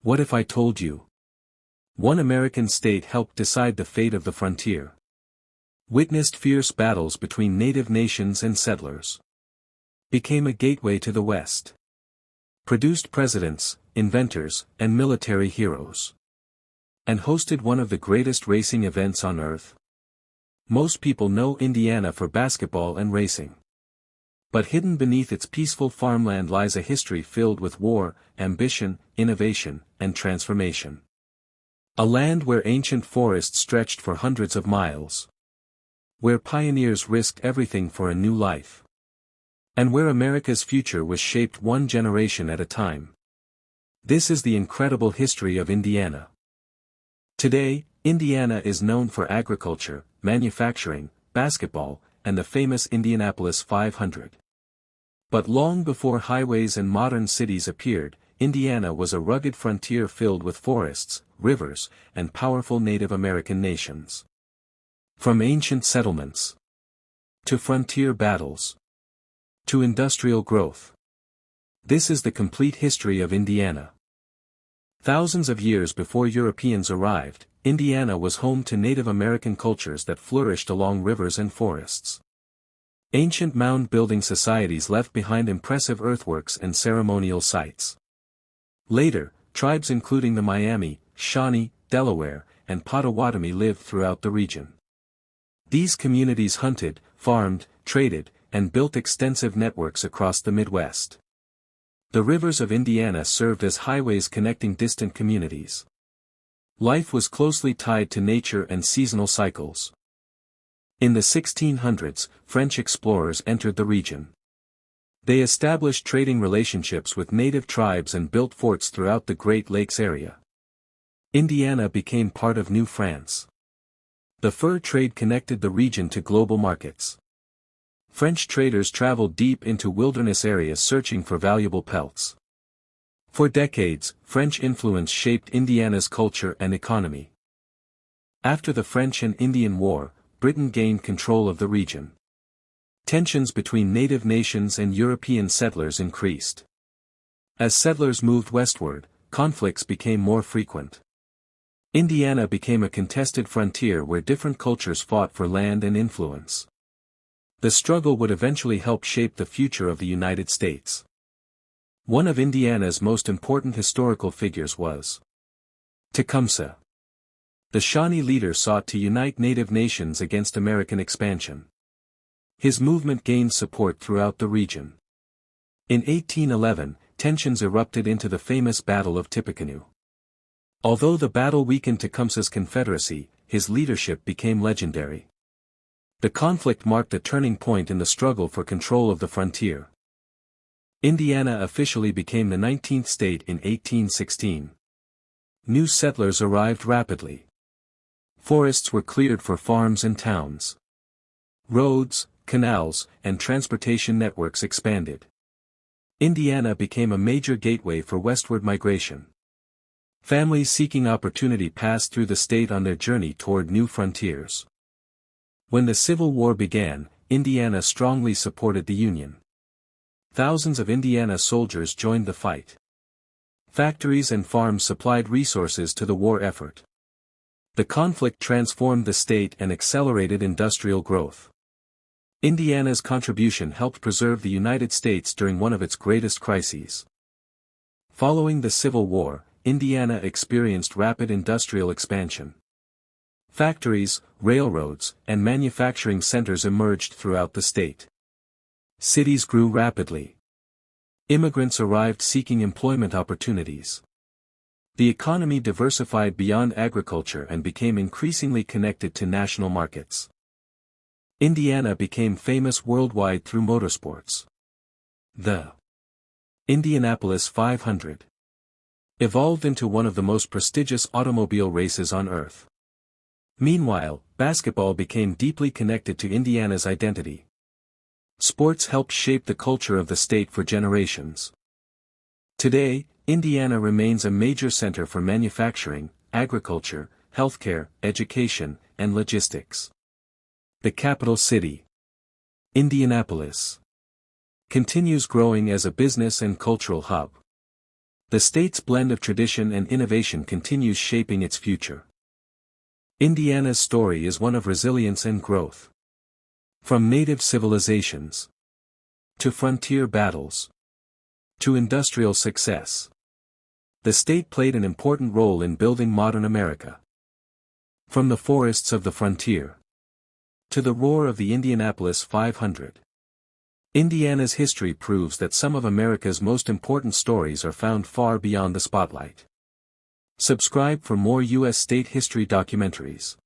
What if I told you? One American state helped decide the fate of the frontier. Witnessed fierce battles between native nations and settlers. Became a gateway to the West. Produced presidents, inventors, and military heroes. And hosted one of the greatest racing events on Earth. Most people know Indiana for basketball and racing. But hidden beneath its peaceful farmland lies a history filled with war, ambition, innovation, and transformation. A land where ancient forests stretched for hundreds of miles. Where pioneers risked everything for a new life. And where America's future was shaped one generation at a time. This is the incredible history of Indiana. Today, Indiana is known for agriculture, manufacturing, basketball, and the famous Indianapolis 500. But long before highways and modern cities appeared, Indiana was a rugged frontier filled with forests, rivers, and powerful Native American nations. From ancient settlements to frontier battles to industrial growth. This is the complete history of Indiana. Thousands of years before Europeans arrived, Indiana was home to Native American cultures that flourished along rivers and forests. Ancient mound-building societies left behind impressive earthworks and ceremonial sites. Later, tribes including the Miami, Shawnee, Delaware, and Potawatomi lived throughout the region. These communities hunted, farmed, traded, and built extensive networks across the Midwest. The rivers of Indiana served as highways connecting distant communities. Life was closely tied to nature and seasonal cycles. In the 1600s, French explorers entered the region. They established trading relationships with native tribes and built forts throughout the Great Lakes area. Indiana became part of New France. The fur trade connected the region to global markets. French traders traveled deep into wilderness areas searching for valuable pelts. For decades, French influence shaped Indiana's culture and economy. After the French and Indian War, Britain gained control of the region. Tensions between native nations and European settlers increased. As settlers moved westward, conflicts became more frequent. Indiana became a contested frontier where different cultures fought for land and influence. The struggle would eventually help shape the future of the United States. One of Indiana's most important historical figures was Tecumseh. The Shawnee leader sought to unite native nations against American expansion. His movement gained support throughout the region. In 1811, tensions erupted into the famous Battle of Tippecanoe. Although the battle weakened Tecumseh's Confederacy, his leadership became legendary. The conflict marked a turning point in the struggle for control of the frontier. Indiana officially became the 19th state in 1816. New settlers arrived rapidly. Forests were cleared for farms and towns. Roads, canals, and transportation networks expanded. Indiana became a major gateway for westward migration. Families seeking opportunity passed through the state on their journey toward new frontiers. When the Civil War began, Indiana strongly supported the Union. Thousands of Indiana soldiers joined the fight. Factories and farms supplied resources to the war effort. The conflict transformed the state and accelerated industrial growth. Indiana's contribution helped preserve the United States during one of its greatest crises. Following the Civil War, Indiana experienced rapid industrial expansion. Factories, railroads, and manufacturing centers emerged throughout the state. Cities grew rapidly. Immigrants arrived seeking employment opportunities. The economy diversified beyond agriculture and became increasingly connected to national markets. Indiana became famous worldwide through motorsports. The Indianapolis 500 evolved into one of the most prestigious automobile races on Earth. Meanwhile, basketball became deeply connected to Indiana's identity. Sports helped shape the culture of the state for generations. Today, Indiana remains a major center for manufacturing, agriculture, healthcare, education, and logistics. The capital city, Indianapolis, continues growing as a business and cultural hub. The state's blend of tradition and innovation continues shaping its future. Indiana's story is one of resilience and growth. From native civilizations to frontier battles to industrial success, the state played an important role in building modern America. From the forests of the frontier to the roar of the Indianapolis 500, Indiana's history proves that some of America's most important stories are found far beyond the spotlight. Subscribe for more U.S. state history documentaries.